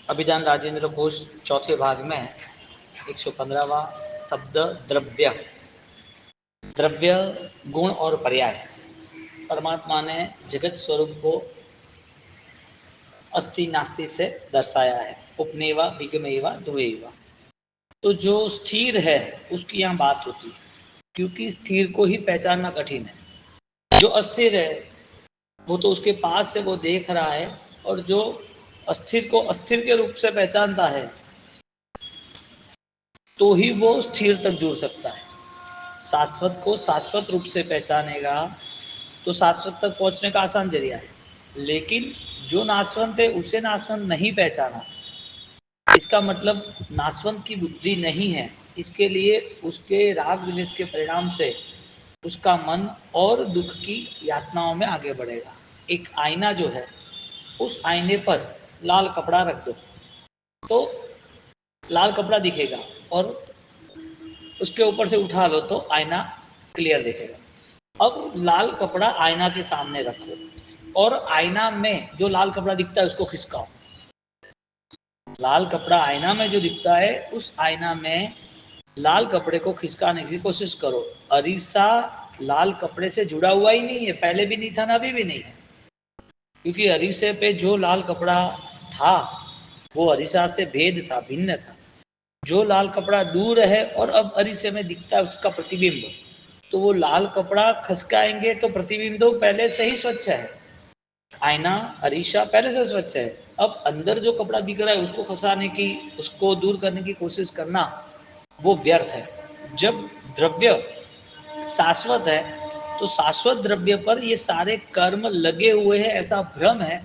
अभिधान राजेंद्र कोश चौथे भाग में 115वां शब्द द्रव्य। द्रव्य गुण और पर्याय। परमात्मा ने जगत स्वरूप को अस्ति नास्ति से दर्शाया है। उपनेवा विगमेवा द्वेवा। तो जो स्थिर है उसकी यहाँ बात होती है, क्योंकि स्थिर को ही पहचानना कठिन है। जो अस्थिर है वो तो उसके पास से वो देख रहा है, और जो अस्थिर को अस्थिर के रूप से पहचानता है तो ही वो स्थिर तक जुड़ सकता है। शाश्वत को शाश्वत रूप से पहचानेगा तो शाश्वत तक पहुंचने का आसान जरिया है, लेकिन जो नाशवंत है उसे नाशवंत नहीं पहचाना, इसका मतलब नाशवंत की बुद्धि नहीं है। इसके लिए उसके राग विनिश के परिणाम से उसका मन और दुख की यातनाओं में आगे बढ़ेगा। एक आईना जो है, उस आईने पर लाल कपड़ा रख दो तो लाल कपड़ा दिखेगा, और उसके ऊपर से उठा लो तो आईना क्लियर दिखेगा। अब लाल कपड़ा आईना के सामने रखो और आईना में जो लाल कपड़ा दिखता है उसको खिसकाओ। लाल कपड़ा आईना में जो दिखता है उस आईना में लाल कपड़े को खिसकाने की कोशिश करो। अरीसा लाल कपड़े से जुड़ा हुआ ही नहीं है, पहले भी नहीं था ना अभी भी नहीं है, क्योंकि अरीसे पे जो लाल कपड़ा था वो अरीसा से भेद था, भिन्न था। जो लाल कपड़ा दूर है और अब अरीसे में दिखता है उसका प्रतिबिंब, तो वो लाल कपड़ा खसकाएंगे तो प्रतिबिंब तो पहले से ही स्वच्छ है। आईना अरीसा पहले से स्वच्छ है, अब अंदर जो कपड़ा दिख रहा है उसको खसाने की, उसको दूर करने की कोशिश करना वो व्यर्थ है। जब द्रव्य शाश्वत है तो शाश्वत द्रव्य पर ये सारे कर्म लगे हुए हैं, ऐसा भ्रम है।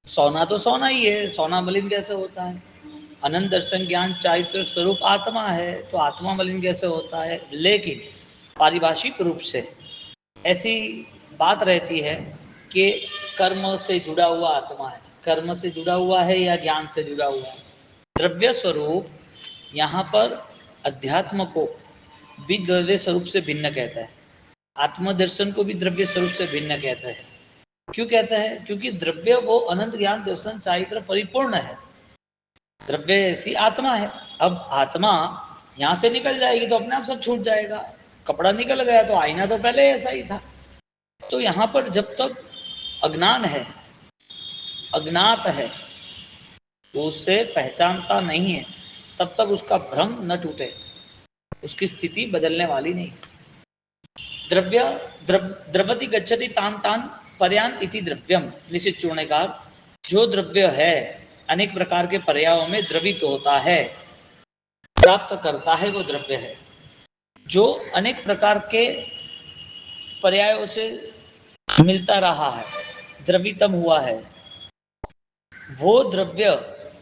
सोना तो सोना ही है, सोना मलिन कैसे होता है? अनंत दर्शन ज्ञान चारित्र स्वरूप आत्मा है, तो आत्मा मलिन कैसे होता है? लेकिन पारिभाषिक रूप से ऐसी बात रहती है कि कर्म से जुड़ा हुआ आत्मा है। कर्म से जुड़ा हुआ है या ज्ञान से जुड़ा हुआ है? द्रव्य स्वरूप यहाँ पर अध्यात्म को भी द्रव्य स्वरूप से भिन्न कहता है, आत्मदर्शन को भी द्रव्य स्वरूप से भिन्न कहता है। क्यों कहता है? क्योंकि द्रव्य वो अनंत ज्ञान दर्शन चारित्र परिपूर्ण है, द्रव्य ऐसी आत्मा है। अब आत्मा यहाँ से निकल जाएगी तो अपने आप सब छूट जाएगा। कपड़ा निकल गया तो आईना तो पहले ऐसा ही था। तो यहाँ पर जब तक अज्ञान है, अज्ञात है, तो उससे पहचानता नहीं है, तब तक उसका भ्रम न टूटे, उसकी स्थिति बदलने वाली नहीं। द्रव्य द्रवति गच्छति तान तान पर्यान इति द्रव्यम। निश्चित चूर्णकार, जो द्रव्य है अनेक प्रकार के पर्यायों में द्रवित होता है, प्राप्त करता है, वो द्रव्य है। जो अनेक प्रकार के पर्यायों से मिलता रहा है, द्रवितम हुआ है, वो द्रव्य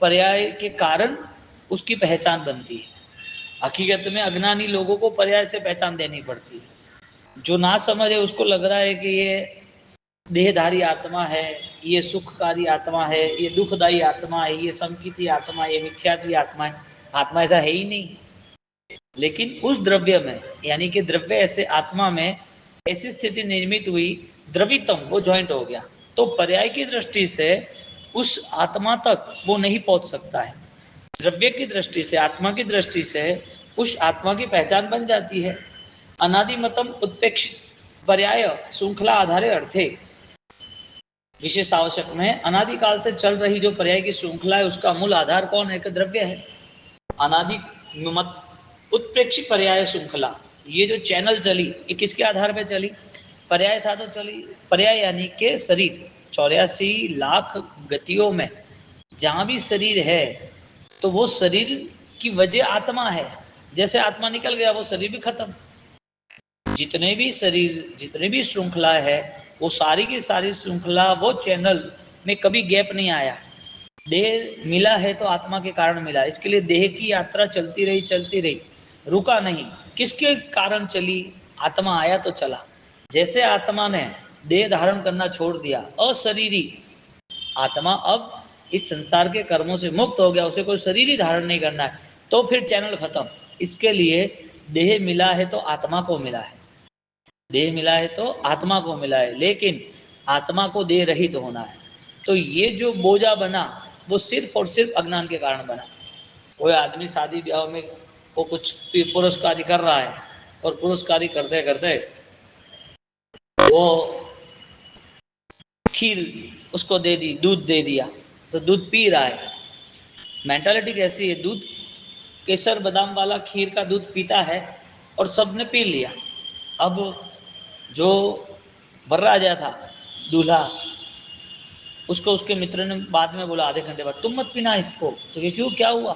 पर्याय के कारण उसकी पहचान बनती है। हकीकत में अज्ञानी लोगों को पर्याय से पहचान देनी पड़ती है। जो ना समझ है उसको लग रहा है कि ये देहधारी आत्मा है, ये सुखकारी आत्मा है, ये दुखदायी आत्मा है, ये संकिती आत्मा है, ये मिथ्यात्वी आत्मा है। आत्मा ऐसा है ही नहीं। लेकिन उस द्रव्य में, यानी कि द्रव्य ऐसे आत्मा में ऐसी स्थिति निर्मित हुई, द्रवितम वो ज्वाइंट हो गया, तो पर्याय की दृष्टि से उस आत्मा तक वो नहीं पहुंच सकता है। द्रव्य की दृष्टि से, आत्मा की दृष्टि से उस आत्मा की पहचान बन जाती है। अनादिमतम उत्पेक्ष पर्याय श्रृंखला आधारे अर्थे। विशेष आवश्यक में अनादिकाल से चल रही जो पर्याय की श्रृंखला है उसका मूल आधार कौन है? कि द्रव्य है। अनादि उत्प्रेक्षी पर्याय श्रृंखला, ये जो चैनल चली ये किसके आधार पर चली? पर्याय था तो चली। पर्याय यानी के शरीर 84 लाख गतियों में जहां भी शरीर है तो वो शरीर की वजह आत्मा है। जैसे आत्मा निकल गया वो शरीर भी खत्म। जितने भी शरीर, जितने भी श्रृंखला है, वो सारी की सारी श्रृंखला वो चैनल में कभी गैप नहीं आया। देह मिला है तो आत्मा के कारण मिला, इसके लिए देह की यात्रा चलती रही, चलती रही, रुका नहीं। किसके कारण चली? आत्मा आया तो चला। जैसे आत्मा ने देह धारण करना छोड़ दिया, अशरीरी आत्मा अब इस संसार के कर्मों से मुक्त हो गया, उसे कोई शरीर ही धारण नहीं करना है, तो फिर चैनल खत्म। इसके लिए देह मिला है तो आत्मा को मिला है, देह मिला है तो आत्मा को मिला है, लेकिन आत्मा को देह रहित होना है। तो ये जो बोझा बना वो सिर्फ और सिर्फ अज्ञान के कारण बना। कोई आदमी शादी ब्याह में वो कुछ पुरस्कारी कर रहा है और पुरस्कारी करते करते वो खीर उसको दे दी, दूध दे दिया, तो दूध पी रहा है। मेंटालिटी कैसी है, दूध केसर बादाम वाला खीर का दूध पीता है और सबने पी लिया। अब जो वरराजा था, दूल्हा, उसको उसके मित्र ने बाद में बोला आधे घंटे बाद, तुम मत पीना इसको। तो ये क्यों, क्या हुआ?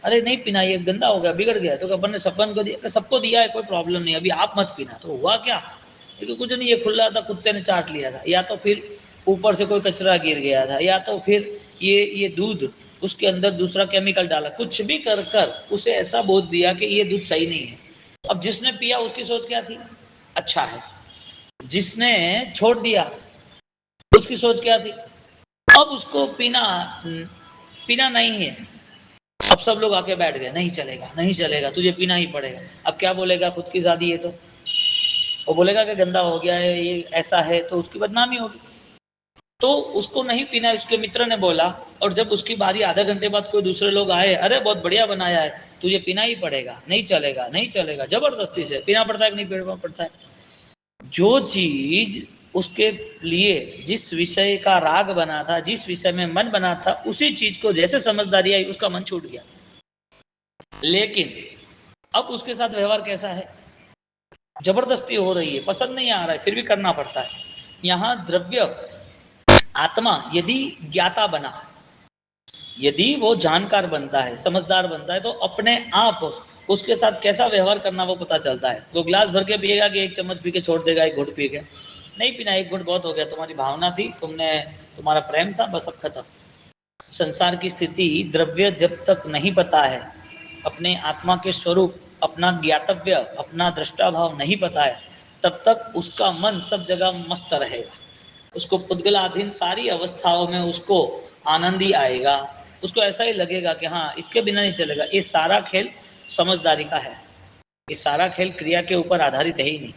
अरे नहीं पीना, ये गंदा हो गया, बिगड़ गया। तो अपन ने सबन को दिया, सबको दिया है, कोई प्रॉब्लम नहीं, अभी आप मत पीना। तो हुआ क्या? क्योंकि कुछ नहीं, ये खुला था, कुत्ते ने चाट लिया था, या तो फिर ऊपर से कोई कचरा गिर गया था, या तो फिर ये दूध उसके अंदर दूसरा केमिकल डाला, कुछ भी कर कर उसे ऐसा बोध दिया कि ये दूध सही नहीं है। अब जिसने पिया उसकी सोच क्या थी? अच्छा है। जिसने छोड़ दिया उसकी सोच क्या थी? अब उसको पीना पीना नहीं है। अब सब लोग आके बैठ गए, नहीं चलेगा, नहीं चलेगा, तुझे पीना ही पड़ेगा। अब क्या बोलेगा? खुद की शादी है तो वो बोलेगा कि गंदा हो गया है, ये ऐसा है, तो उसकी बदनामी होगी। तो उसको नहीं पीना है, उसके मित्र ने बोला। और जब उसकी बारी आधे घंटे बाद कोई दूसरे लोग आए, अरे बहुत बढ़िया बनाया है, तुझे पीना ही पड़ेगा, नहीं चलेगा, नहीं चलेगा, जबरदस्ती से पीना पड़ता है कि नहीं पीना पड़ता है? जो चीज उसके लिए, जिस विषय का राग बना था, जिस विषय में मन बना था, उसी चीज को जैसे समझदारी आई उसका मन छूट गया। लेकिन अब उसके साथ व्यवहार कैसा है? जबरदस्ती हो रही है, पसंद नहीं आ रहा है, फिर भी करना पड़ता है। यहां द्रव्य आत्मा यदि ज्ञाता बना, यदि वो जानकार बनता है, समझदार बनता है, तो अपने आप उसके साथ कैसा व्यवहार करना वो पता चलता है। वो गिलास भर के पिएगा कि एक चम्मच पी के छोड़ देगा, एक घुट पी के? नहीं पीना, एक घुट बहुत हो गया, तुम्हारी भावना थी, तुम्हारा प्रेम था, बस अब खत्म। संसार की स्थिति, द्रव्य जब तक नहीं पता है, अपने आत्मा के स्वरूप, अपना ज्ञातव्य, अपना दृष्टा भाव नहीं पता है, तब तक उसका मन सब जगह मस्त रहेगा। उसको पुद्गलाधीन सारी अवस्थाओं में उसको आनंद ही आएगा। उसको ऐसा ही लगेगा कि हाँ, इसके बिना नहीं चलेगा। ये सारा खेल समझदारी का है, ये सारा खेल क्रिया के ऊपर आधारित है ही नहीं।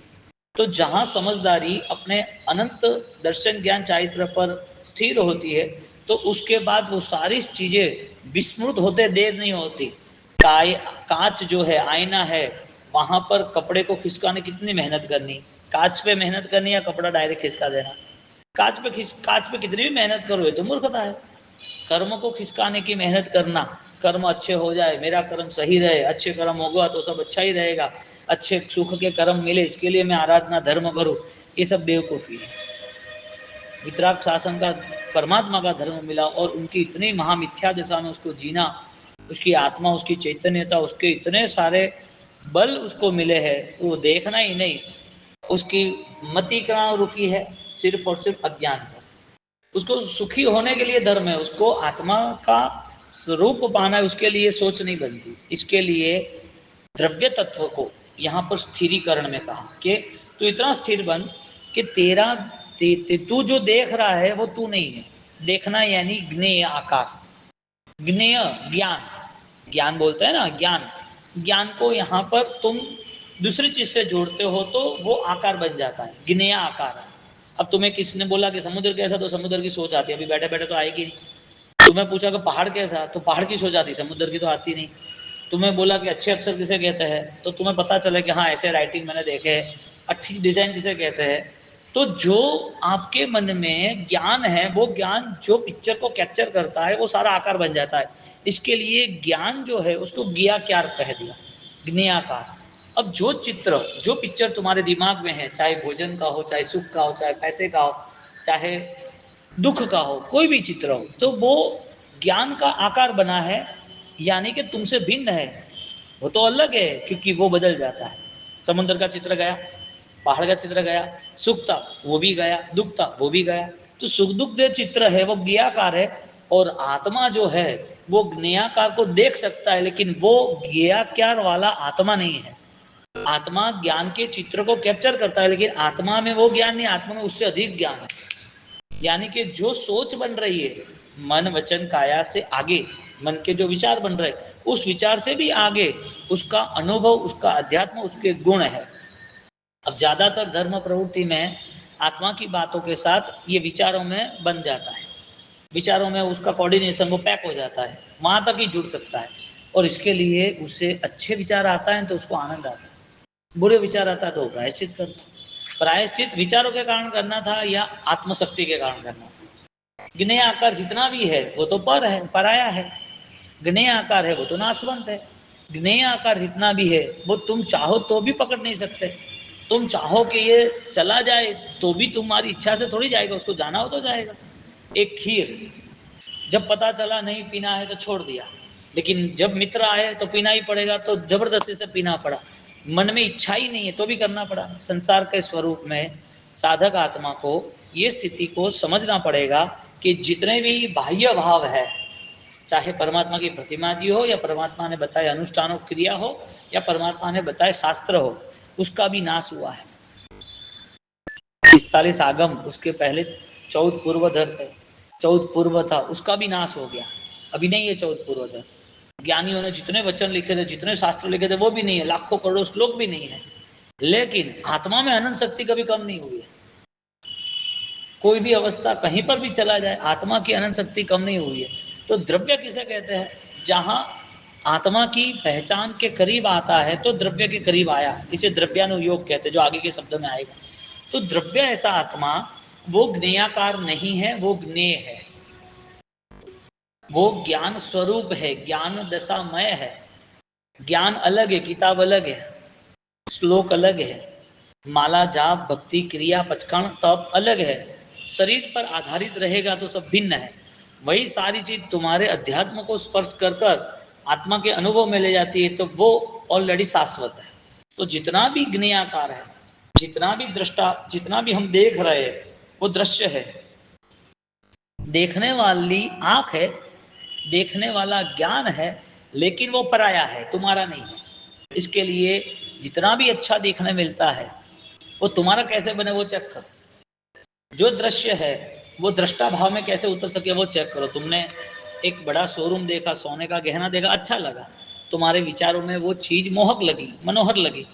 तो जहाँ समझदारी अपने अनंत दर्शन ज्ञान चारित्र पर स्थिर होती है, तो उसके बाद वो सारी चीजें विस्मृत होते देर नहीं होती। कांच जो है, आईना है, वहां पर कपड़े को खिसकाने कितनी मेहनत करनी, कांच पे मेहनत करनी या कपड़ा डायरेक्ट खिसका देना? कांच पे कितनी भी मेहनत करो, ये तो मूर्खता है। कर्म को खिसकाने की मेहनत करना, कर्म अच्छे हो जाए, मेरा कर्म सही रहे, अच्छे कर्म होगा तो सब अच्छा ही रहेगा, अच्छे सुख के कर्म मिले, इसके लिए मैं आराधना धर्म करूं, ये सब बेवकूफ़ी है। वितराग शासन का परमात्मा का धर्म मिला और उनकी इतनी महामिथ्या दशा में उसको जीना, उसकी आत्मा, उसकी चैतन्यता, उसके इतने सारे बल उसको मिले हैं, वो देखना ही नहीं। उसकी मति कहाँ रुकी है? सिर्फ और सिर्फ अज्ञान पर। उसको सुखी होने के लिए धर्म है, उसको आत्मा का स्वरूप पाना है, उसके लिए सोच नहीं बनती। इसके लिए द्रव्य तत्व को यहाँ पर स्थिरीकरण में कहा कि तू इतना स्थिर बन कि तू जो देख रहा है वो तू नहीं है। देखना यानी ज्ञेय आकार, ज्ञेय ज्ञान, ज्ञान बोलते हैं ना, ज्ञान, ज्ञान को यहाँ पर तुम दूसरी चीज से जोड़ते हो तो वो आकार बन जाता है, ज्ञेय आकार। अब तुम्हें किसने बोला कि समुद्र कैसा, तो समुद्र की सोच आती है, अभी बैठे बैठे तो आएगी नहीं। तुम्हें पूछा कि पहाड़ कैसा, तो पहाड़ की सोच आती, समुद्र की तो आती नहीं। तुम्हें बोला कि अच्छे अक्षर किसे कहते हैं, तो तुम्हें पता चले कि हाँ ऐसे राइटिंग मैंने देखे है। अच्छी डिजाइन किसे कहते हैं? तो जो आपके मन में ज्ञान है, वो ज्ञान जो पिक्चर को कैप्चर करता है, वो सारा आकार बन जाता है। इसके लिए ज्ञान जो है उसको ज्ञाकार कह दिया, ज्ञाकार। अब जो चित्र, जो पिक्चर तुम्हारे दिमाग में है, चाहे भोजन का हो, चाहे सुख का हो, चाहे पैसे का हो, चाहे दुख का हो, कोई भी चित्र हो, तो वो ज्ञान का आकार बना है, यानी कि तुमसे भिन्न है। वो तो अलग है क्योंकि वो बदल जाता है। समुद्र का चित्र गया, पहाड़ का चित्र गया, सुख था वो भी गया, दुख था वो भी गया। तो सुख दुख जो चित्र है वो ज्ञाकार है, और आत्मा जो है वो ज्ञाकार को देख सकता है, लेकिन वो ज्ञाकार वाला आत्मा नहीं है। आत्मा ज्ञान के चित्र को कैप्चर करता है, लेकिन आत्मा में वो ज्ञान नहीं, आत्मा में उससे अधिक ज्ञान है। यानी कि जो सोच बन रही है, मन वचन काया से आगे, मन के जो विचार बन रहे, उस विचार से भी आगे उसका अनुभव, उसका अध्यात्म, उसके गुण है। अब ज्यादातर धर्म प्रवृत्ति में आत्मा की बातों के साथ ये विचारों में बन जाता है। विचारों में उसका कोऑर्डिनेशन वो पैक हो जाता है, वहां तक ही जुड़ सकता है। और इसके लिए उसे अच्छे विचार आता है तो उसको आनंद आता है, बुरे विचार आता है तो प्रायश्चित करता है। प्रायश्चित विचारों के कारण करना था या आत्मशक्ति के कारण करना था। ज्ञेय आकार जितना भी है वो तो पर है, पराया है। ज्ञेय आकार है वो तो नाशवंत है। ज्ञेय आकार जितना भी है वो तुम चाहो तो भी पकड़ नहीं सकते। तुम चाहो कि ये चला जाए तो भी तुम्हारी इच्छा से थोड़ी जाएगा, उसको जाना हो तो जाएगा। एक खीर, जब पता चला नहीं पीना है तो छोड़ दिया, लेकिन जब मित्र आए तो पीना ही पड़ेगा, तो जबरदस्ती से पीना पड़ा। मन में इच्छा ही नहीं है तो भी करना पड़ा। संसार के स्वरूप में साधक आत्मा को ये स्थिति को समझना पड़ेगा कि जितने भी बाह्य भाव है, चाहे परमात्मा की प्रतिमा जी हो या परमात्मा ने बताए अनुष्ठानों क्रिया हो या परमात्मा ने बताए शास्त्र हो, उसका भी नाश हुआ है। 45 आगम, उसके पहले 14 पूर्वधर थे, 14 पूर्व था, उसका भी नाश हो गया। अभी नहीं है 14 पूर्वधर। ज्ञानियों ने जितने वचन लिखे थे, जितने शास्त्र लिखे थे, वो भी नहीं है, लाखों करोड़ों श्लोक भी नहीं है। लेकिन आत्मा में अनंत शक्ति कभी कम नहीं हुई है। कोई भी अवस्था कहीं पर भी चला जाए, आत्मा की अनंत शक्ति कम नहीं हुई है। तो द्रव्य किसे कहते हैं? जहां आत्मा की पहचान के करीब आता है तो द्रव्य के करीब आया, इसे द्रव्यानुयोग कहते हैं, जो आगे के शब्द में आएगा। तो द्रव्य ऐसा आत्मा वो ज्ञेयाकार नहीं है, वो ज्ञेय है, वो ज्ञान स्वरूप है, ज्ञान दशामय है। ज्ञान अलग है, किताब अलग है, श्लोक अलग है, माला जाप भक्ति क्रिया पचकण तप अलग है। शरीर पर आधारित रहेगा तो सब भिन्न है। वही सारी चीज तुम्हारे अध्यात्म को स्पर्श कर कर आत्मा के अनुभव में ले जाती है, तो वो ऑलरेडी शाश्वत है। तो जितना भी ज्ञेयाकार है, जितना भी दृष्टा, जितना भी हम देख रहे हैं, वो दृश्य है। देखने वाली आंख है, देखने वाला ज्ञान है, लेकिन वो पराया है, तुम्हारा नहीं है। इसके लिए जितना भी अच्छा देखने मिलता है वो तुम्हारा कैसे बने वो चेक करो। जो दृश्य है वो दृष्टा भाव में कैसे उतर सके वो चेक करो। तुमने एक बड़ा शोरूम देखा, सोने का गहना देखा, अच्छा लगा, तुम्हारे विचारों में वो चीज मोहक लगी, मनोहर लगी,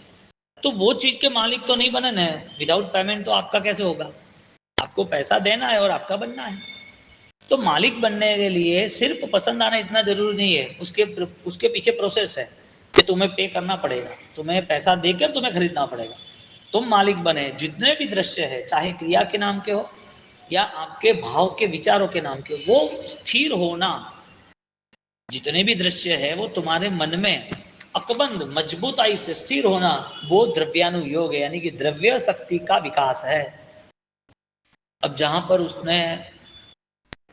तो वो चीज के मालिक तो नहीं बने ना। विदाउट पेमेंट तो आपका कैसे होगा? आपको पैसा देना है और आपका बनना है। तो मालिक बनने के लिए सिर्फ पसंद आना इतना जरूरी नहीं है, उसके पीछे प्रोसेस है कि तुम्हें पे करना पड़ेगा, तुम्हें पैसा देकर तुम्हें खरीदना पड़ेगा। तुम मालिक बने। जितने भी दृश्य है, चाहे क्रिया के नाम के हो या आपके भाव के विचारों के नाम के, वो स्थिर होना। जितने भी दृश्य है वो तुम्हारे मन में अकबंध मजबूताई से स्थिर होना, वो द्रव्यानुयोग है, यानी कि द्रव्य शक्ति का विकास है। अब जहां पर उसने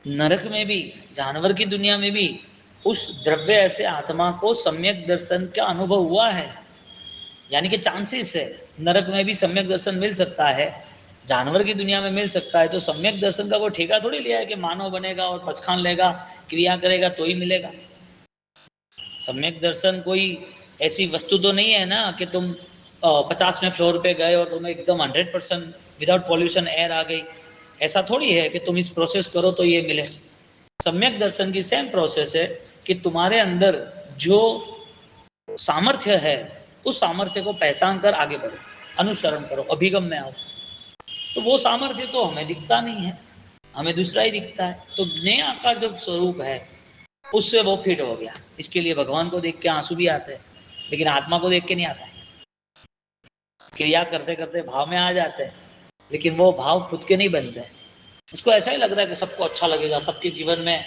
नरक में भी, जानवर की दुनिया में भी उस द्रव्य ऐसे आत्मा को सम्यक दर्शन का अनुभव हुआ है, यानी कि चांसेस है नरक में भी सम्यक दर्शन मिल सकता है, जानवर की दुनिया में मिल सकता है। तो सम्यक दर्शन का वो ठेका थोड़ी लिया है कि मानव बनेगा और पचखान लेगा, क्रिया करेगा तो ही मिलेगा। सम्यक दर्शन कोई ऐसी वस्तु तो नहीं है ना कि तुम 50वें फ्लोर पे गए और तुम्हें एकदम 100% विदाउट पॉल्यूशन एयर आ गई। ऐसा थोड़ी है कि तुम इस प्रोसेस करो तो ये मिले। सम्यक दर्शन की सेम प्रोसेस है कि तुम्हारे अंदर जो सामर्थ्य है उस सामर्थ्य को पहचान कर आगे बढ़ो, अनुसरण करो, अभिगम में आओ। तो वो सामर्थ्य तो हमें दिखता नहीं है, हमें दूसरा ही दिखता है। तो ज्ञेय आकार जो स्वरूप है उससे वो फिट हो गया। इसके लिए भगवान को देख के आंसू भी आते हैं, लेकिन आत्मा को देख के नहीं आता है। क्रिया करते करते भाव में आ जाते हैं, लेकिन वो भाव खुद के नहीं बनते। उसको ऐसा ही लग रहा है कि सबको अच्छा लगेगा, सबके जीवन में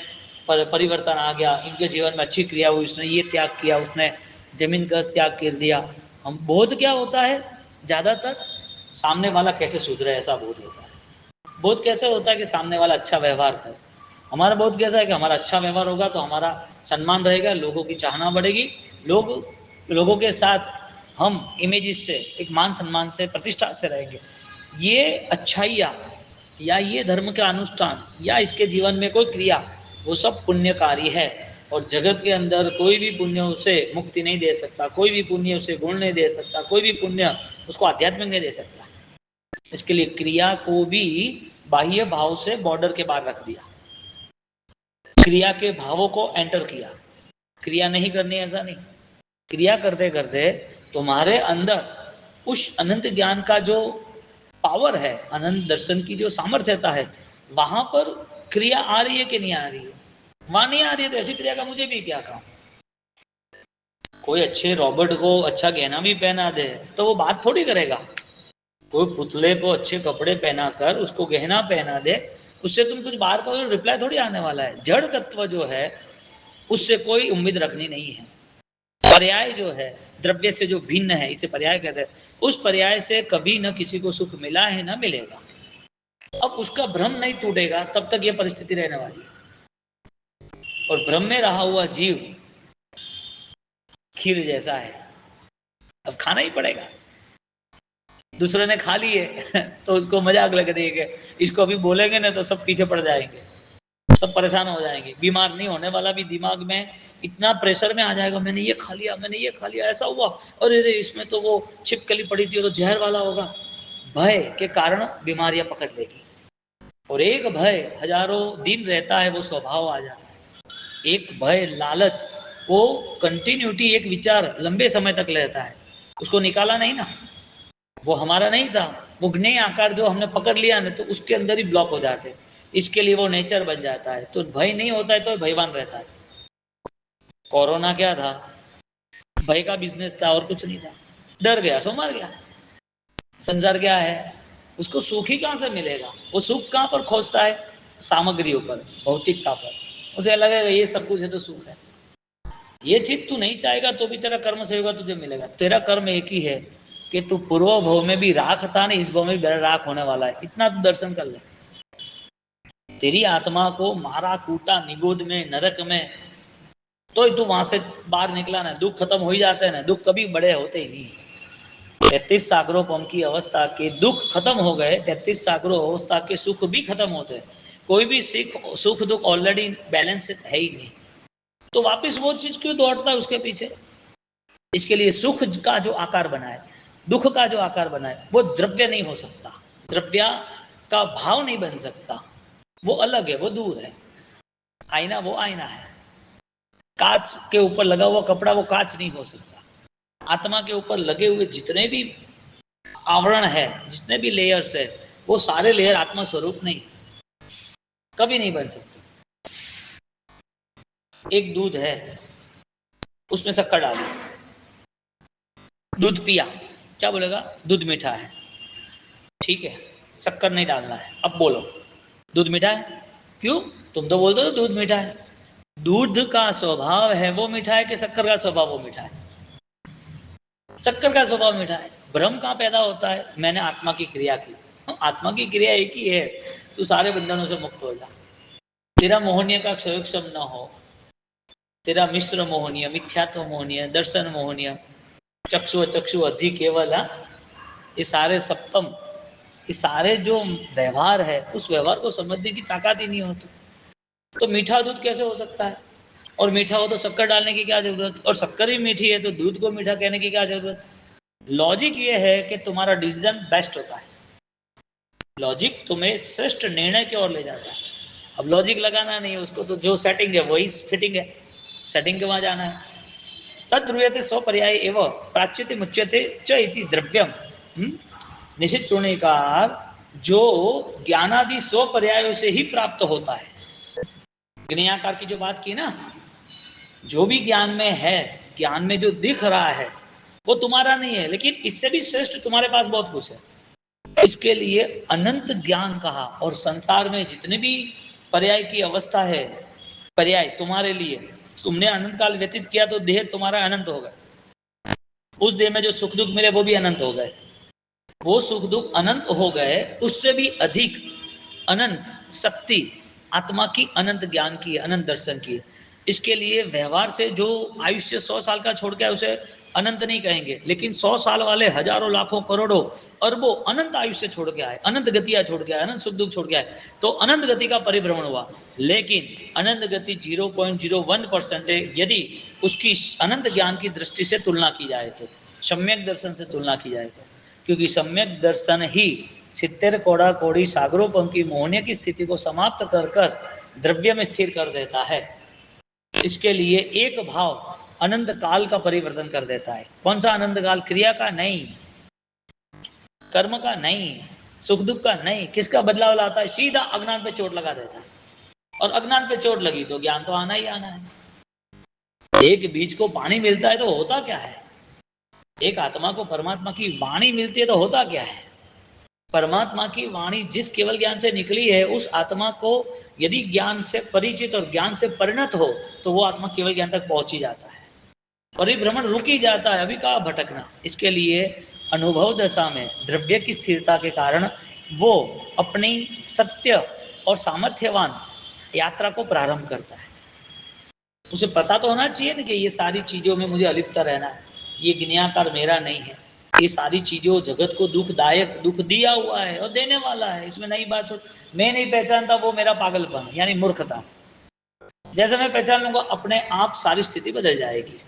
परिवर्तन आ गया, इनके जीवन में अच्छी क्रिया हुई, उसने ये त्याग किया, उसने जमीन का त्याग कर दिया। हम बोध क्या होता है? ज़्यादातर सामने वाला कैसे सुधरे, ऐसा बोध होता है। बोध कैसे होता है कि सामने वाला अच्छा व्यवहार करे। हमारा बोध कैसा है कि हमारा अच्छा व्यवहार होगा तो हमारा सम्मान रहेगा, लोगों की चाहना बढ़ेगी, लोगों के साथ हम इमेजेस से, एक मान सम्मान से, प्रतिष्ठा से रहेंगे। ये अच्छाइयाँ या ये धर्म का अनुष्ठान या इसके जीवन में कोई क्रिया, वो सब पुण्यकारी है। और जगत के अंदर कोई भी पुण्य उसे मुक्ति नहीं दे सकता, कोई भी पुण्य उसे गुण नहीं दे सकता, कोई भी पुण्य उसको आध्यात्मिक नहीं दे सकता। इसके लिए क्रिया को भी बाह्य भाव से बॉर्डर के बाहर रख दिया, क्रिया के भावों को एंटर किया। क्रिया नहीं करनी ऐसा नहीं, क्रिया करते करते तुम्हारे अंदर उस अनंत ज्ञान का जो पावर है, अनंत दर्शन की जो सामर्थ्यता है, वहां पर क्रिया आ रही है कि नहीं आ रही है? वहां नहीं आ रही है तो ऐसी क्रिया का मुझे भी क्या काम। कोई अच्छे रॉबर्ट को अच्छा गहना भी पहना दे तो वो बात थोड़ी करेगा। कोई पुतले को अच्छे कपड़े पहना कर उसको गहना पहना दे, उससे तुम कुछ बाहर का रिप्लाई थोड़ी आने वाला है। जड़ तत्व जो है उससे कोई उम्मीद रखनी नहीं है। पर्याय जो है द्रव्य से जो भिन्न है, इसे पर्याय कहते हैं, उस पर्याय से कभी न किसी को सुख मिला है न मिलेगा। अब उसका भ्रम नहीं टूटेगा तब तक ये परिस्थिति रहने वाली है। और भ्रम में रहा हुआ जीव खीर जैसा है, अब खाना ही पड़ेगा। दूसरे ने खा लिए तो उसको मजाक लग रही है, इसको अभी बोलेंगे ना तो सब पीछे पड़ जाएंगे, सब परेशान हो जाएंगे। बीमार नहीं होने वाला भी दिमाग में इतना प्रेशर में आ जाएगा, मैंने ये खा लिया, मैंने ये खा लिया, ऐसा हुआ, अरे रे इसमें तो वो छिपकली पड़ी थी, वो तो जहर वाला होगा। भय के कारण बीमारियां पकड़ लेगी। और एक भय हजारों दिन रहता है, वो स्वभाव आ जाता है। एक भय लालच वो कंटिन्यूटी, एक विचार लंबे समय तक रहता है, उसको निकाला नहीं ना, वो हमारा नहीं था। वो ज्ञेय आकार जो हमने पकड़ लिया ना तो उसके अंदर ही ब्लॉक हो जाते हैं, इसके लिए वो नेचर बन जाता है। तो भय नहीं होता है तो भयवान रहता है। कोरोना क्या था? भय का बिजनेस था और कुछ नहीं था। डर गया सो मर गया। संसार क्या है? उसको सुख ही कहां से मिलेगा? वो सुख कहां पर खोजता है? सामग्रियों पर, भौतिकता पर। उसे लगेगा ये सब कुछ है तो सुख है। ये चीज तू नहीं चाहेगा तो भी तेरा कर्म से होगा, तुझे मिलेगा। तेरा कर्म एक ही है कि तू पूर्व भव में भी राख था ना, इस भव में भी राख होने वाला है, इतना तू दर्शन कर ले। तेरी आत्मा को मारा कूटा निगोद में नरक में, तो तू वहां से बाहर निकला ना, दुख खत्म हो ही जाते हैं ना, दुख कभी बड़े होते ही नहीं। 33 सागरों पम की अवस्था के दुख खत्म हो गए, 33 सागरों अवस्था के सुख भी खत्म होते हैं। कोई भी सुख दुख ऑलरेडी बैलेंस है ही नहीं, तो वापस वो चीज क्यों दौड़ता है उसके पीछे? इसके लिए सुख का जो आकार बना है, दुख का जो आकार बना है, वो द्रव्य नहीं हो सकता, द्रव्य का भाव नहीं बन सकता। वो अलग है, वो दूर है। आईना वो आईना है, कांच के ऊपर लगा हुआ कपड़ा वो कांच नहीं हो सकता। आत्मा के ऊपर लगे हुए जितने भी आवरण है, जितने भी लेयर्स है, वो सारे लेयर आत्मा स्वरूप नहीं, कभी नहीं बन सकते। एक दूध है, उसमें शक्कर डाली, दूध पिया, क्या बोलेगा? दूध मीठा है। ठीक है, शक्कर नहीं डालना है। अब बोलो दूध मीठा है? क्यों? तुम तो बोलते हो दूध मीठा है। दूध का स्वभाव है वो मीठा है कि शक्कर का स्वभाव वो मीठा है? शक्कर का स्वभाव मीठा है। भ्रम कहाँ पैदा होता है? मैंने आत्मा की क्रिया की। आत्मा की क्रिया एक ही है, तू सारे बंधनों से मुक्त हो जा। तेरा मोहनीय का क्षयोक्षम न हो, तेरा मिश्र मोहनीय, मिथ्यात्व मोहनीय, दर्शन मोहनीय, चक्षु चक्षु अधि केवल, ये सारे सप्तम, ये सारे जो व्यवहार है उस व्यवहार को समझने की ताकत ही नहीं होती। तो मीठा दूध कैसे हो सकता है? और मीठा हो तो शक्कर डालने की क्या जरूरत? और शक्कर ही मीठी है तो दूध को मीठा कहने की क्या जरूरत? लॉजिक ये है कि तुम्हारा डिसीजन बेस्ट होता है, लॉजिक तुम्हें श्रेष्ठ निर्णय की ओर ले जाता है। अब लॉजिक लगाना नहीं है उसको, तो जो सेटिंग है वही फिटिंग है, सेटिंग के वहां जाना है। तद्रुयते स्वपर्याय एवं प्राच्यते मुच्यते च इति द्रव्यम। निश्चित चूर्णिकार जो ज्ञानादि स्वपर्यायों से ही प्राप्त होता है। ज्ञेयाकार की जो बात की ना, जो भी ज्ञान में है, ज्ञान में जो दिख रहा है वो तुम्हारा नहीं है, लेकिन इससे भी श्रेष्ठ तुम्हारे पास बहुत कुछ है। इसके लिए अनंत ज्ञान कहा। और संसार में जितने भी पर्याय की अवस्था है, पर्याय तुम्हारे लिए, तुमने अनंत काल व्यतीत किया तो देह तुम्हारा अनंत हो गया। उस देह में जो सुख दुख मिले वो भी अनंत हो गए, वो सुख दुख अनंत हो गए। उससे भी अधिक अनंत शक्ति आत्मा की, अनंत ज्ञान की, अनंत दर्शन की। इसके लिए व्यवहार से जो आयुष्य 100 साल का छोड़ के उसे अनंत नहीं कहेंगे, लेकिन 100 साल वाले हजारों लाखों करोड़ों अरबों अनंत आयुष्य छोड़ के आए, अनंत गतियां छोड़ के आए, अनंत सुख दुख छोड़ के आए, तो अनंत गति का परिभ्रमण हुआ। लेकिन अनंत गति 0.01% है यदि उसकी अनंत ज्ञान की दृष्टि से तुलना की जाए तो, सम्यक दर्शन से तुलना की जाए तो। क्योंकि सम्यक दर्शन ही 70 कोड़ा कोड़ी सागरों की मोहनीय की स्थिति को समाप्त कर कर द्रव्य में स्थिर कर देता है। इसके लिए एक भाव अनंत काल का परिवर्तन कर देता है। कौन सा अनंत काल? क्रिया का नहीं, कर्म का नहीं, सुख दुख का नहीं। किसका बदलाव लाता है? सीधा अज्ञान पे चोट लगा देता है। और अज्ञान पे चोट लगी तो ज्ञान तो आना ही आना है। एक बीज को पानी मिलता है तो होता क्या है, एक आत्मा को परमात्मा की वाणी मिलती है तो होता क्या है। परमात्मा की वाणी जिस केवल ज्ञान से निकली है, उस आत्मा को यदि ज्ञान से परिचित और ज्ञान से परिणत हो तो वो आत्मा केवल ज्ञान तक पहुंच ही जाता है, परिभ्रमण रुक ही जाता है, अभी कहाँ भटकना। इसके लिए अनुभव दशा में द्रव्य की स्थिरता के कारण वो अपनी सत्य और सामर्थ्यवान यात्रा को प्रारंभ करता है। उसे पता तो होना चाहिए ना कि ये सारी चीजों में मुझे अलिप्त रहना है, ये गिनियाकार मेरा नहीं है, ये सारी चीजों जगत को दुखदायक दुख दिया हुआ है और देने वाला है, इसमें नई बात हो। मैं नहीं पहचानता वो मेरा पागलपन यानी मूर्खता। जैसे मैं पहचान लूंगा अपने आप सारी स्थिति बदल जाएगी।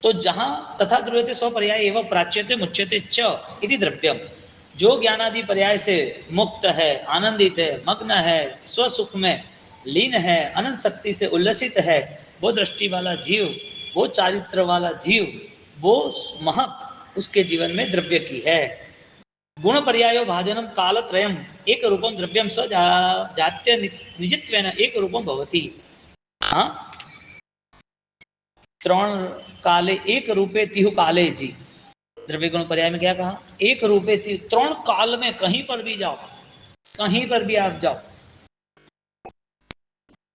तो जहां तथा ध्रुवते स्वपर्याय एवं प्राच्यते मुच्यते च इति द्रव्यम, जो ज्ञानादि पर्याय से मुक्त है, आनंदित है, मग्न है, स्वसुख में लीन है, अनंत शक्ति से उल्लसित है, वो दृष्टि वाला जीव, वो चारित्र वाला जीव, वो महक उसके जीवन में द्रव्य की है। गुण पर्यायो भाजनम कालत्रयम एक रूपम द्रव्यम स जात्य निजित्वेन एक रूपम भवति। हाँ, त्रण काले एक रूपे तिहु काले जी, द्रव्य गुण पर्याय में क्या कहा, एक रूपे त्रण काल में कहीं पर भी जाओ, कहीं पर भी आप जाओ,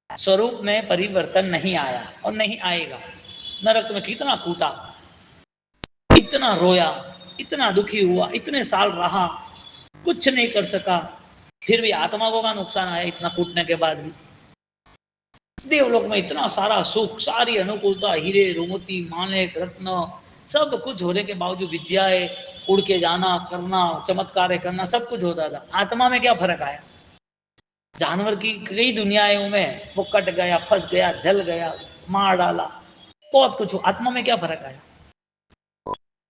स्वरूप में परिवर्तन नहीं आया और नहीं आएगा। नरक में कितना कूटा, इतना रोया, इतना दुखी हुआ, इतने साल रहा, कुछ नहीं कर सका, फिर भी आत्मा को का नुकसान आया इतना कूटने के बाद भी। देवलोक में इतना सारा सुख, सारी अनुकूलता, हीरे रोमोती माणिक रत्न सब कुछ होने के बावजूद, विद्याएं, उड़ के जाना, करना, चमत्कार करना, सब कुछ होता था। आत्मा में क्या फर्क आया? जानवर की कई दुनियाओं में वो कट गया, फंस गया, जल गया, मार डाला, बहुत कुछ। आत्मा में क्या फर्क आया?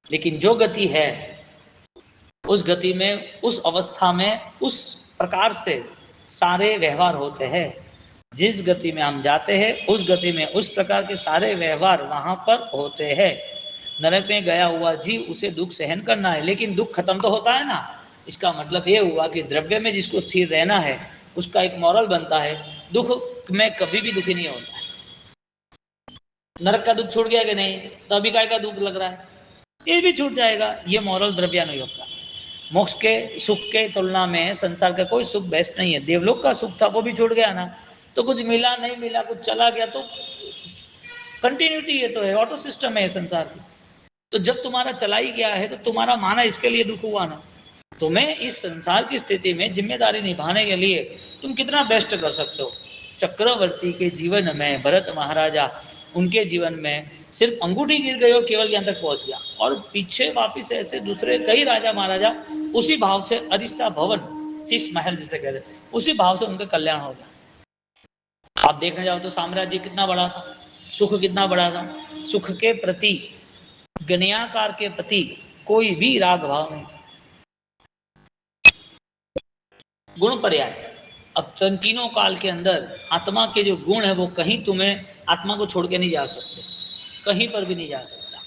लेकिन जो गति है, उस गति में, उस अवस्था में, उस प्रकार से सारे व्यवहार होते हैं। जिस गति में हम जाते हैं, उस गति में उस प्रकार के सारे व्यवहार वहां पर होते हैं। नरक में गया हुआ जीव, उसे दुख सहन करना है, लेकिन दुख खत्म तो होता है ना। इसका मतलब ये हुआ कि द्रव्य में जिसको स्थिर रहना है, उसका एक मॉरल बनता है, दुख में कभी भी दुखी नहीं होता है। नरक का दुख छूट गया कि नहीं, तो अभी काय का दुख लग रहा है, ये भी छूट जाएगा। ये मॉरल द्रव्यानुयोग का। मोक्ष के सुख के तुलना में संसार का कोई सुख बेस्ट नहीं है। देवलोक का सुख था वो भी छूट गया ना, तो कुछ मिला नहीं मिला, कुछ चला गया, तो कंटिन्यूटी है, तो है, ऑटो सिस्टम है संसार की। तो जब तुम्हारा चला ही गया है तो तुम्हारा माना इसके लिए दुख हुआ ना। तुम्हें इस संसार की स्थिति में जिम्मेदारी निभाने के लिए तुम कितना बेस्ट कर सकते हो। चक्रवर्ती के जीवन में, भरत महाराजा, उनके जीवन में सिर्फ अंगूठी गिर गई और केवल ज्ञान तक पहुंच गया, और पीछे वापिस ऐसे दूसरे कई राजा महाराजा उसी भाव से, अरिस्सा भवन शीश महल जिसे कहते, उसी भाव से उनका कल्याण हो गया। आप देखने जाओ तो साम्राज्य कितना बड़ा था, सुख कितना बड़ा था, सुख के प्रति, गण्याकार के प्रति कोई भी राग भाव नहीं था। गुण पर्याय, अब तीनों काल के अंदर आत्मा के जो गुण है वो कहीं तुम्हें आत्मा को छोड़ के नहीं जा सकते, कहीं पर भी नहीं जा सकता।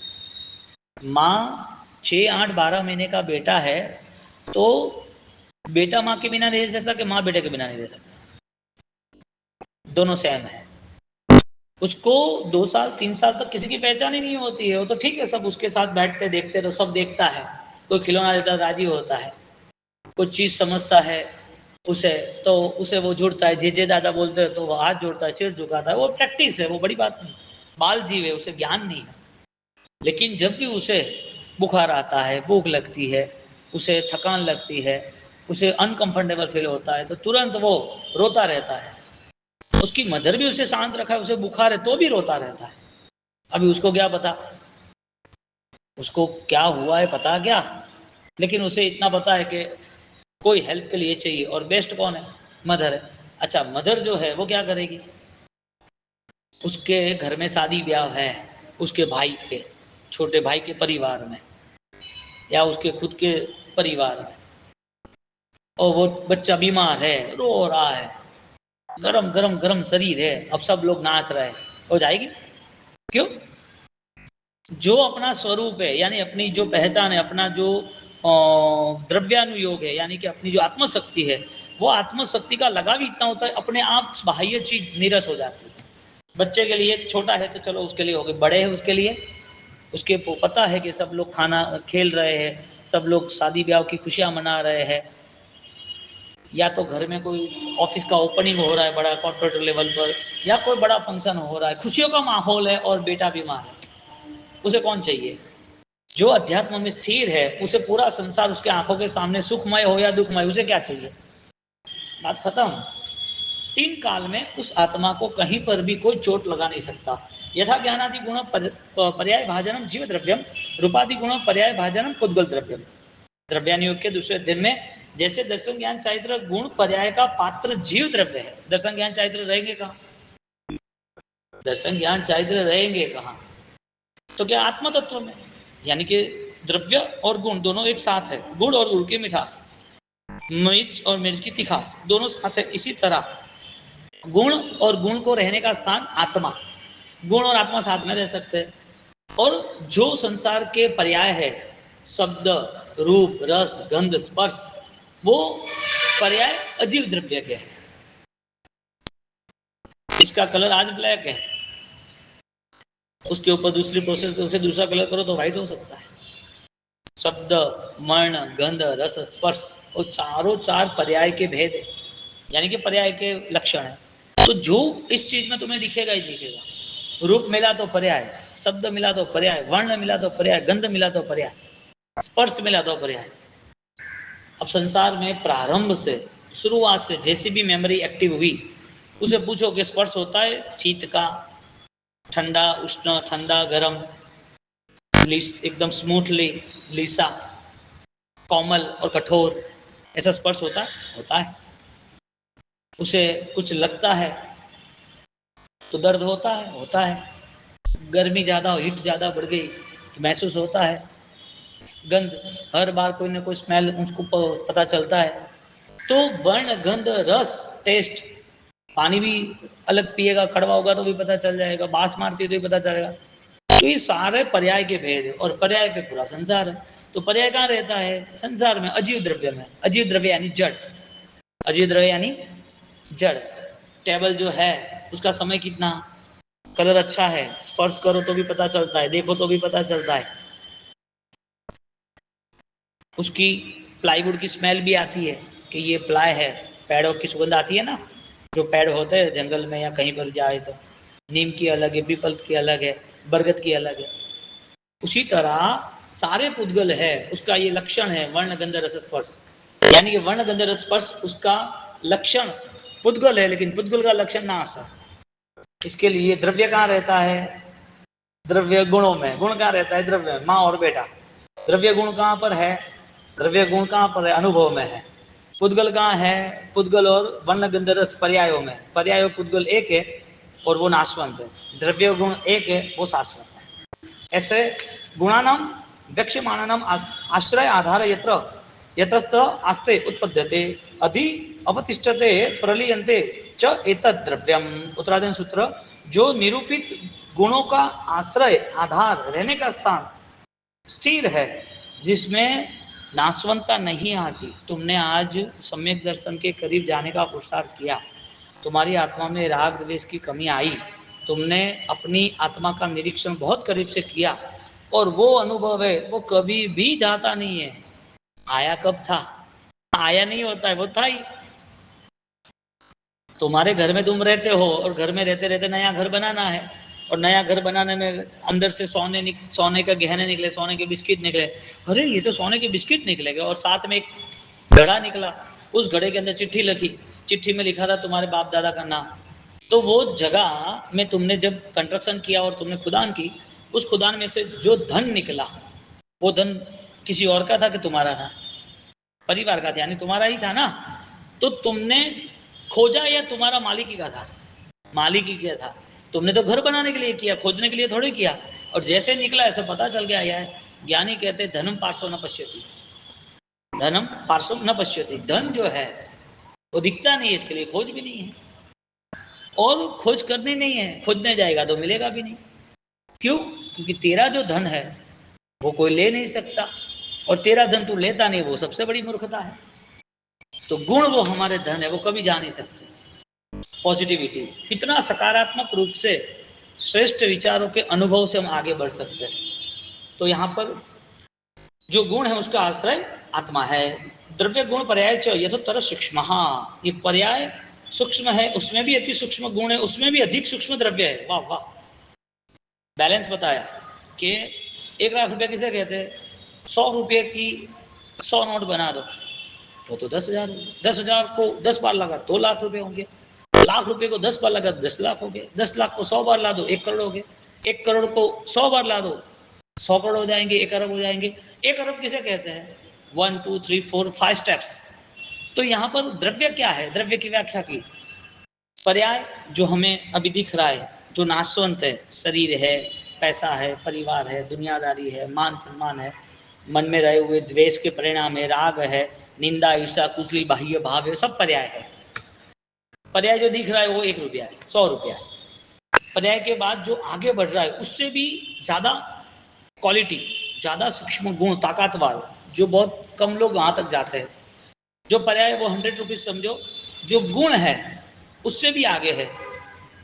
माँ 6, 8, 12 महीने का बेटा है तो बेटा माँ के बिना नहीं रह सकता कि माँ बेटे के बिना नहीं रह सकता, दोनों सेम है। उसको 2 साल 3 साल तक किसी की पहचान ही नहीं होती है, वो तो ठीक है, सब उसके साथ बैठते देखते तो सब देखता है, कोई खिलौना देता राजी होता है, कुछ चीज समझता है उसे तो उसे वो जुड़ता है, जे दादा बोलते हैं तो वो हाथ जोड़ता है, सिर झुकाता है, वो प्रैक्टिस है, वो बड़ी बात नहीं। बाल जीव है, उसे ज्ञान नहीं है। लेकिन जब भी उसे बुखार आता है, भूख लगती है, उसे थकान लगती है, उसे अनकंफर्टेबल फील होता है, तो तुरंत वो रोता रहता है। उसकी मदर भी उसे शांत रखा है, उसे बुखार है तो भी रोता रहता है। अभी उसको क्या पता उसको क्या हुआ है, पता क्या, लेकिन उसे इतना पता है कि कोई हेल्प के लिए चाहिए, और बेस्ट कौन है, मदर है। अच्छा, मदर जो है वो क्या करेगी, उसके घर में शादी ब्याह है, उसके भाई के, छोटे भाई के परिवार में या उसके खुद के परिवार में, और वो बच्चा बीमार है, रो रहा है, गरम गरम गरम शरीर है, अब सब लोग नाच रहे हैं, हो जाएगी? क्यों? जो अपना स्वरूप है, यानी अपनी जो पहचान है, अपना जो द्रव्यानुयोग है, यानी कि अपनी जो आत्मशक्ति है वो आत्मशक्ति का लगाव इतना होता है, अपने आप बाह्य चीज नीरस हो जाती है। बच्चे के लिए छोटा है तो चलो उसके लिए हो गई, बड़े है उसके लिए, उसके पता है कि सब लोग खाना खेल रहे हैं, सब लोग शादी ब्याह की खुशियां मना रहे हैं, या तो घर में कोई ऑफिस का ओपनिंग हो रहा है बड़ा कॉर्पोरेट लेवल पर, या कोई बड़ा फंक्शन हो रहा है, खुशियों का माहौल है और बेटा बीमार है, उसे कौन चाहिए? जो अध्यात्म में स्थिर है उसे पूरा संसार उसके आंखों के सामने सुखमय हो या दुखमय, उसे क्या चाहिए? बात खत्म। तीन काल में उस आत्मा को कहीं पर भी कोई चोट लगा नहीं सकता। यथा ज्ञानादि गुण पर्याय भाजनम जीव द्रव्यम, रूपादि गुण पर्याय भाजनम पुद्गल द्रव्यम। द्रव्यानुयोग के दूसरे अध्ययन में जैसे दर्शन ज्ञान चारित्र गुण पर्याय का पात्र जीव द्रव्य है, दर्शन ज्ञान चारित्र रहेंगे कहाँ? दर्शन ज्ञान चारित्र रहेंगे कहाँ? तो क्या आत्म तत्व में, यानी कि द्रव्य और गुण दोनों एक साथ है, गुड़ और गुड़ की मिठास, मिर्च और मिर्च की तिखास दोनों साथ है। इसी तरह गुण और गुण को रहने का स्थान आत्मा, गुण और आत्मा साथ में रह सकते हैं। और जो संसार के पर्याय है, शब्द, रूप, रस, गंध, स्पर्श, वो पर्याय अजीव द्रव्य के हैं। इसका कलर आज ब्लैक है, उसके ऊपर दूसरी प्रोसेस से दूसरा कलर करो तो व्हाइट हो सकता है। शब्द, वर्ण, गंध, रस, स्पर्श, वो चारों चार पर्याय के भेद है, यानी कि पर्याय के लक्षण है। तो जो इस चीज में तुम्हें दिखेगा ही दिखेगा, रूप मिला तो पर्याय, शब्द मिला तो पर्याय, वर्ण मिला तो पर्याय, गंध मिला तो पर्याय, स्पर्श मिला तो पर्याय। अब संसार में प्रारंभ से, शुरुआत से जैसी भी मेमोरी एक्टिव हुई, उसे पूछो कि स्पर्श होता है शीत का, ठंडा उष्ण, ठंडा गर्म, एकदम स्मूथली लीसा, कोमल और कठोर, ऐसा स्पर्श होता है? होता है। उसे कुछ लगता है तो दर्द होता है? होता है। गर्मी ज़्यादा, हीट ज़्यादा बढ़ गई तो महसूस होता है। गंध, हर बार कोई ना कोई स्मेल उसको पता चलता है। तो वर्ण, गंध, रस, टेस्ट, पानी भी अलग पिएगा, कड़वा होगा तो भी पता चल जाएगा, बास मारती है तो भी पता चलेगा। तो ये सारे पर्याय के भेद है, और पर्याय पे पूरा संसार है। तो पर्याय कहाँ रहता है? संसार में, अजीव द्रव्य में। अजीव द्रव्य यानी जड़, अजीव द्रव्य यानी जड़। टेबल जो है उसका समय कितना, कलर अच्छा है, स्पर्श करो तो भी पता चलता है, देखो तो भी पता चलता है। उसकी प्लाईवुड की स्मेल भी आती है कि ये प्लाई है, पेड़ों की सुगंध आती है ना, जो पेड़ होते हैं जंगल में या कहीं पर जाए तो, नीम की अलग है, पीपल की अलग है, बरगद की अलग है। उसी तरह सारे पुद्गल है, उसका ये लक्षण है वर्ण गंध रस स्पर्श, यानी कि वर्ण गंध रस स्पर्श उसका लक्षण पुद्गल है, लेकिन पुद्गल का लक्षण नाश है। इसके लिए द्रव्य कहाँ रहता है? द्रव्य गुणों में। गुण कहाँ रहता है? द्रव्य में। माँ और बेटा, द्रव्य गुण कहाँ पर है? द्रव्य गुण कहाँ पर है? अनुभव में है। पुद्गल कहाँ है? पुद्गल और वर्ण गंध रस पर्यायों में। पर्याय पुद्गल एक है और वो नाशवंत है, द्रव्य गुण एक है, वो शाश्वत है। ऐसे गुणानाम वक्ष्यमाणानाम आश्रय आधार यत्र यत्रस्थ आस्ते उत्पद्यते अधि अवतिष्ठते प्रलीयन्ते च एतद् द्रव्यम। उत्तराधीन सूत्र, जो निरूपित गुणों का आश्रय आधार रहने का स्थान स्थिर है, जिसमें नाशवंता नहीं आती। तुमने आज सम्यक दर्शन के करीब जाने का पुरुषार्थ किया, तुम्हारी आत्मा में राग द्वेष की कमी आई, तुमने अपनी आत्मा का निरीक्षण बहुत करीब से किया, और वो अनुभव है वो कभी भी जाता नहीं है। आया कब था? आया नहीं होता है, वो था ही। तुम्हारे घर में तुम रहते हो और घर में रहते रहते नया घर बनाना है, और नया घर बनाने में अंदर से सोने का गहने निकले, सोने के बिस्किट निकले, अरे ये तो सोने के बिस्किट निकलेगा, और साथ में एक घड़ा निकला, उस घड़े के अंदर चिट्ठी लिखी, चिट्ठी में लिखा था तुम्हारे बाप दादा का नाम। तो वो जगह में तुमने जब कंस्ट्रक्शन किया और तुमने खुदान की, उस खुदान में से जो धन निकला, वो धन किसी और का था कि तुम्हारा था? परिवार का था, यानी तुम्हारा ही था ना। तो तुमने खोजा या तुम्हारा मालिकी का था? मालिकी का था। तुमने तो घर बनाने के लिए किया, खोजने के लिए थोड़ी किया। और जैसे निकला ऐसे पता चल गया है। ज्ञानी कहते धनम पार्श्व न पश्यति, धनम पार्श्व न पश्यति। धन जो है वो दिखता नहीं है, इसके लिए खोज भी नहीं है, और खोज करनी नहीं है, खोजने जाएगा तो मिलेगा भी नहीं। क्यों? क्योंकि तेरा जो धन है वो कोई ले नहीं सकता, और तेरा धन तू लेता नहीं, वो सबसे बड़ी मूर्खता है। तो गुण वो हमारे धन है, वो कभी जा नहीं सकते। पॉजिटिविटी, कितना सकारात्मक रूप से श्रेष्ठ विचारों के अनुभव से हम आगे बढ़ सकते हैं। तो यहाँ पर जो गुण है उसका आश्रय आत्मा है। द्रव्य गुण पर्याय च यथोत्तर सूक्ष्म, ये पर्याय सूक्ष्म है, उसमें भी अति सूक्ष्म गुण है, उसमें भी अधिक सूक्ष्म द्रव्य है। वाह वाह, बैलेंस बताया कि 1 लाख रुपए किसे कहते हैं? 100 रुपये की 100 नोट बना दो तो 10,000, 10,000 को 10 बार लगा 2 लाख रुपए होंगे, लाख रुपए को 10 बार लगा 10 लाख हो गए, 10 लाख को 100 बार ला दो 1 करोड़ हो गए, 1 करोड़ को 100 बार ला दो 100 करोड़ हो जाएंगे, 1 अरब हो जाएंगे। 1 अरब किसे कहते हैं? 1 2 3 4 5 स्टेप्स। तो यहाँ पर द्रव्य क्या है? द्रव्य की व्याख्या की, पर्याय जो हमें अभी दिख रहा है, जो नाशवंत है, शरीर है, पैसा है, परिवार है, दुनियादारी है, मान सम्मान है, मन में रहे हुए द्वेष के परिणाम है, राग है, निंदा ईर्षा कुचली बाह्य भाव है, सब पर्याय है। पर्याय जो दिख रहा है वो 1 रुपया है, 100 रुपया है। पर्याय के बाद जो आगे बढ़ रहा है उससे भी ज्यादा क्वालिटी, ज्यादा सूक्ष्म गुण, ताकतवर, जो बहुत कम लोग वहां तक जाते हैं। जो पर्याय वो 100 रुपीज समझो, जो गुण है उससे भी आगे है,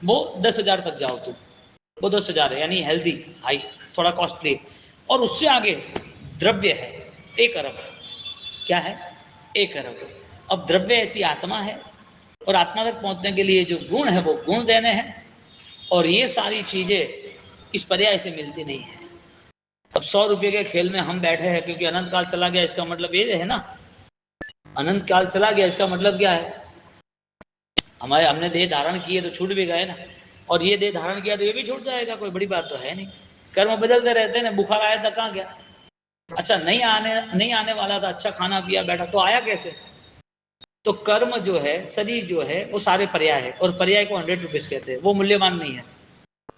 वो 10,000 तक जाओ तुम, वो 10,000 है, यानी हेल्दी हाई, थोड़ा कॉस्टली। और उससे आगे द्रव्य है 1 अरब। क्या है? 1 अरब। अब द्रव्य ऐसी आत्मा है, और आत्मा तक पहुंचने के लिए जो गुण है वो गुण देने हैं, और ये सारी चीजें इस पर्याय से मिलती नहीं है। अब 100 रुपये के खेल में हम बैठे हैं क्योंकि अनंत काल चला गया, इसका मतलब ये है ना, अनंत काल चला गया इसका मतलब क्या है? हमारे हमने देह धारण किए तो छूट भी गए ना, और ये देह धारण किया तो ये भी छूट जाएगा, कोई बड़ी बात तो है नहीं। कर्म बदलते रहते हैं ना, बुखार आया था कहाँ गया? अच्छा नहीं आने वाला था, अच्छा खाना पिया बैठा तो आया कैसे? तो कर्म जो है, शरीर जो है, वो सारे पर्याय है, और पर्याय को 100 रुपीज कहते हैं, वो मूल्यवान नहीं है।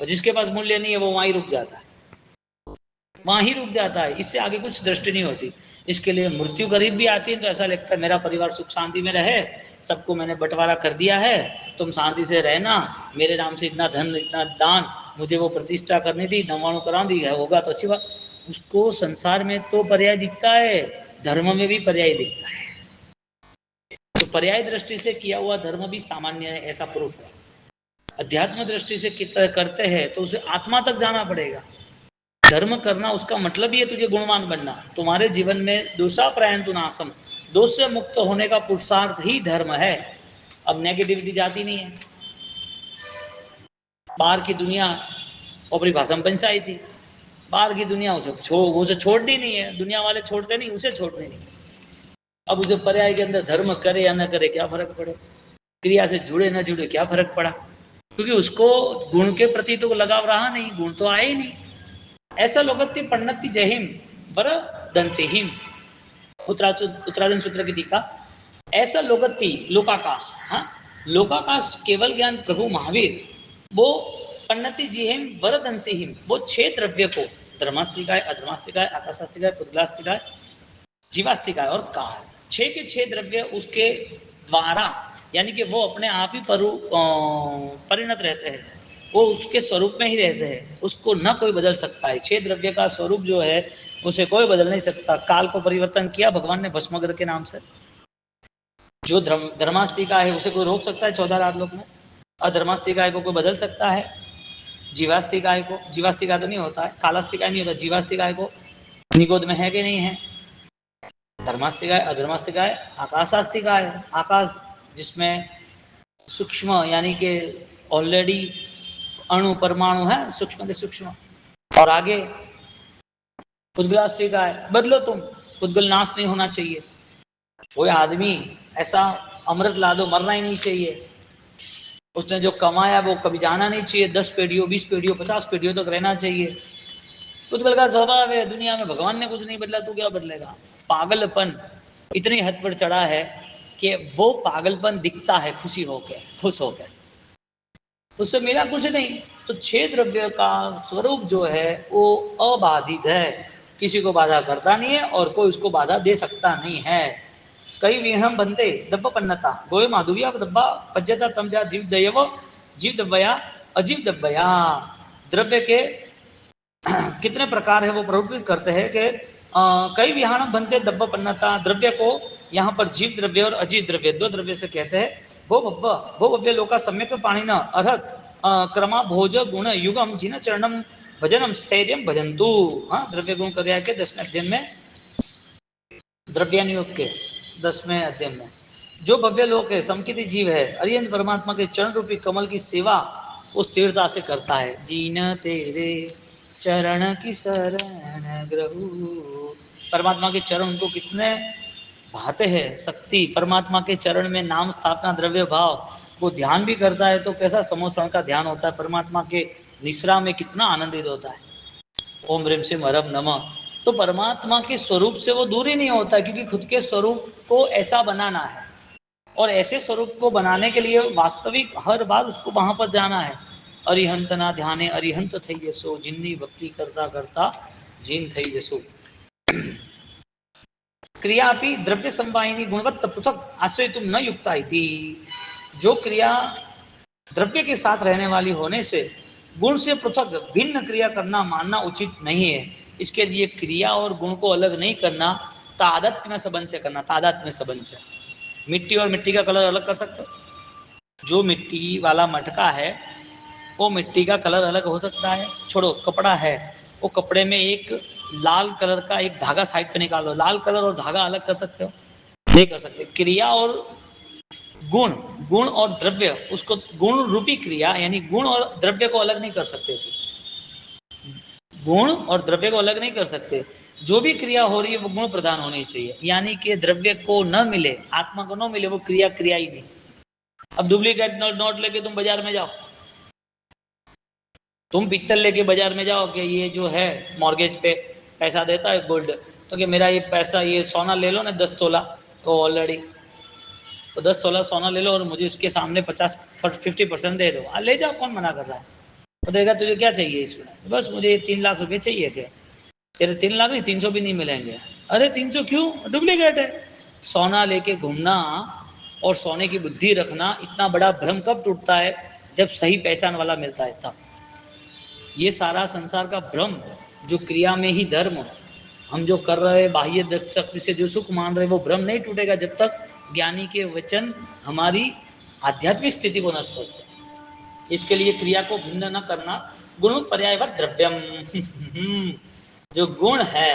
और जिसके पास मूल्य नहीं है वो वहीं रुक जाता है, वहां ही रुक जाता है, इससे आगे कुछ दृष्टि नहीं होती। इसके लिए मृत्यु करीब भी आती है तो ऐसा लगता है मेरा परिवार सुख शांति में रहे, सबको मैंने बंटवारा कर दिया है, तुम शांति से रहना, मेरे नाम से इतना धन इतना दान, मुझे वो प्रतिष्ठा करनी थी, नवाणु करा दी है, होगा तो अच्छी बात। उसको संसार में तो पर्याय दिखता है, धर्म में भी पर्याय दिखता है। तो पर्याय दृष्टि से किया हुआ धर्म भी सामान्य है, ऐसा प्रूफ है। अध्यात्म दृष्टि से करते हैं तो उसे आत्मा तक जाना पड़ेगा। धर्म करना उसका मतलब ही है तुझे गुणवान बनना, तुम्हारे जीवन में दोषा प्रयंतु नाशम, दोष से मुक्त होने का पुरुषार्थ ही धर्म है। अब नेगेटिविटी जाती नहीं है। बाहर की दुनिया अपनी भाषा में पंचाई थी, बाहर की दुनिया उसे छोड़नी नहीं है, दुनिया वाले छोड़ते नहीं, उसे छोड़नी नहीं। अब उसे पर्याय के अंदर धर्म करे या न करे क्या फर्क पड़े, क्रिया से जुड़े न जुड़े क्या फर्क पड़ा, क्योंकि उसको गुण के प्रति तो लगाव रहा नहीं, गुण तो आए ही नहीं। ऐसा लोगत्य पन्नति जहिम वर दंसिहिम, उत्तराधन सूत्र की टीका। ऐसा लोगत्ति, लोकाकाश, हाँ, लोकाकाश केवल ज्ञान प्रभु महावीर, वो पन्नति जिहिम वर दंसिहिम, वो 6 द्रव्य को, धर्मास्तिकाय, अधर्मास्तिकाय, आकाशास्तिकाय, पुद्गलास्तिकाय, जीवास्तिकाय और काल, 6 के 6 द्रव्य उसके द्वारा, यानी कि वो अपने आप ही परिणत रहते हैं, वो उसके स्वरूप में ही रहते हैं, उसको न कोई बदल सकता है। 6 द्रव्य का स्वरूप जो है उसे कोई बदल नहीं सकता। काल को परिवर्तन किया भगवान ने भस्मग्र के नाम से। जो धर्मास्तिका है उसे कोई रोक सकता है 14 रात लोक में? अधर्मास्तिकाय को कोई बदल सकता है? जीवास्तिकाय को, जीवास्तिकाय तो नहीं होता है, कालास्तिकाय नहीं होता, जीवास्तिकाय को निगोद में है कि नहीं है? धर्मास्तिकाय, अधर्मास्तिकाय, आकाशास्तिकाय, आकाश जिसमें सूक्ष्म यानी कि ऑलरेडी अणु परमाणु है, सूक्ष्म से सूक्ष्म, और आगे पुद्गलास्तिकाय, बदलो तुम, पुद्गल नाश नहीं होना चाहिए, कोई आदमी ऐसा अमृत ला दो मरना ही नहीं चाहिए, उसने जो कमाया वो कभी जाना नहीं चाहिए, 10 पीढ़ियों 20 पीढ़ियों 50 पीढ़ियों तक रहना चाहिए। पुद्गल का स्वभाव है, दुनिया में भगवान ने कुछ नहीं बदला तो क्या बदलेगा? पागलपन इतनी हद पर चढ़ा है कि वो पागलपन दिखता है खुशी होकर, खुश होकर, उससे मेरा कुछ नहीं। तो 6 द्रव्य का स्वरूप जो है वो अबाधित है, किसी को बाधा करता नहीं है और कोई उसको बाधा दे सकता नहीं है। कई विहम बनते दब्ब पन्नता गोय माधुर्या दब्बा पज्जता तमजा जीव दयव जीव दब्बया अजीव दब्बया। द्रव्य के कितने प्रकार है वो प्रवृत्त करते हैं कि कई विहाणम बनते दब्बपन्नता द्रव्य को यहाँ पर जीव द्रव्य और अजीव द्रव्य दो द्रव्य से कहते हैं। भो भव्य लोका सम्यक पाणिन अर्हत क्रमा भोज गुण युगम जिन चरणम भजनम स्थैर्यम भजंतु। हाँ, द्रव्य गुण क्रिया के 10वें अध्ययन में, द्रव्यानुयोग के 10वें अध्ययन में, जो भव्य लोक है, समकित जीव है, अरिहंत परमात्मा के चरण रूपी कमल की सेवा उस तीर्थता से करता है। जीन तेरे चरण की शरण ग्रहु, परमात्मा के चरण उनको कितने भाते हैं। शक्ति परमात्मा के चरण में नाम स्थापना द्रव्य भाव, वो ध्यान भी करता है तो कैसा समोसण का ध्यान होता है, परमात्मा के निश्रा में कितना आनंदित होता है। ओम ह्रीम श्रीम हरम नमः। तो परमात्मा के स्वरूप से वो दूर ही नहीं होता, क्योंकि खुद के स्वरूप को ऐसा बनाना है, और ऐसे स्वरूप को बनाने के लिए वास्तविक हर बार उसको वहां पर जाना है। अरिहंत ना ध्याने अरिहंत थई जसो, जिन्नी भक्ति करता करता जिन थई जसो। क्रिया भी द्रव्य संवाहिनी गुणवत्ता पृथक आश्रय तुम न युक्ता इति। जो क्रिया द्रव्य के साथ रहने वाली होने से गुण से पृथक भिन्न क्रिया करना मानना उचित नहीं है। इसके लिए क्रिया और गुण को अलग नहीं करना, तादात्म्य में संबंध से करना। तादात्म्य संबंध से मिट्टी और मिट्टी का कलर अलग कर सकते हो। जो मिट्टी वाला मटका है वो मिट्टी का कलर अलग हो सकता है। छोड़ो, कपड़ा है, वो कपड़े में एक लाल कलर का एक धागा साइड पे निकालो, लाल कलर और धागा अलग कर सकते हो? नहीं कर सकते। क्रिया और गुण, गुण और द्रव्य, उसको गुण रूपी क्रिया यानी गुण और द्रव्य को अलग नहीं कर सकते थे। गुण और द्रव्य को अलग नहीं कर सकते। जो भी क्रिया हो रही है वो गुण प्रधान होनी चाहिए, यानी कि द्रव्य को न मिले, आत्मा को न मिले, वो क्रिया क्रिया ही नहीं। अब डुप्लीकेट नोट लेके तुम बाजार में जाओ, तुम पित्तल लेके बाजार में जाओ कि ये जो है मॉर्गेज पे पैसा देता है गोल्ड, तो कि मेरा ये पैसा, ये सोना ले लो ना 10 तोला, तो ऑलरेडी तो 10 तोला सोना ले लो और मुझे इसके सामने 50% दे दो। ले जाओ, कौन मना कर रहा है? तो देगा तुझे क्या चाहिए इसमें? बस मुझे ये 3 लाख रुपए चाहिए। क्या तेरे 3 लाख नहीं, 300 भी नहीं मिलेंगे। अरे 300 क्यों? डुप्लीकेट है। सोना लेके घूमना और सोने की बुद्धि रखना, इतना बड़ा भ्रम कब टूटता है? जब सही पहचान वाला मिलता है तब। ये सारा संसार का भ्रम, जो क्रिया में ही धर्म, हम जो कर रहे बाह्य शक्ति से जो सुख मान रहे, वो भ्रम नहीं टूटेगा जब तक ज्ञानी के वचन हमारी आध्यात्मिक स्थिति को न स्पर्श। इसके लिए क्रिया को भिन्न न करना। गुण पर्यायवत द्रव्यम जो गुण है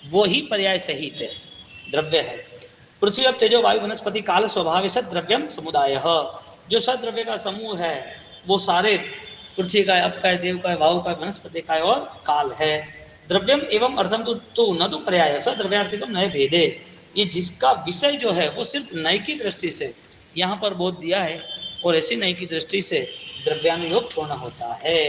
वो ही पर्याय सहित है, द्रव्य है। पृथ्वी अब तेजो वायु वनस्पति काल स्वभाव द्रव्यम समुदाय, जो सद्रव्य का समूह है वो सारे पृथ्वी का, अप का है, देव का है, वायु का है, वनस्पति का है और काल है। द्रव्यम एवं अर्थम तो न तो पर्याय सद्रव्यार्थिकम नए भेदे। ये जिसका विषय जो है वो सिर्फ नय की दृष्टि से यहाँ पर बोध दिया है, और ऐसी नय की दृष्टि से द्रव्यानुयोग पूर्ण होता है।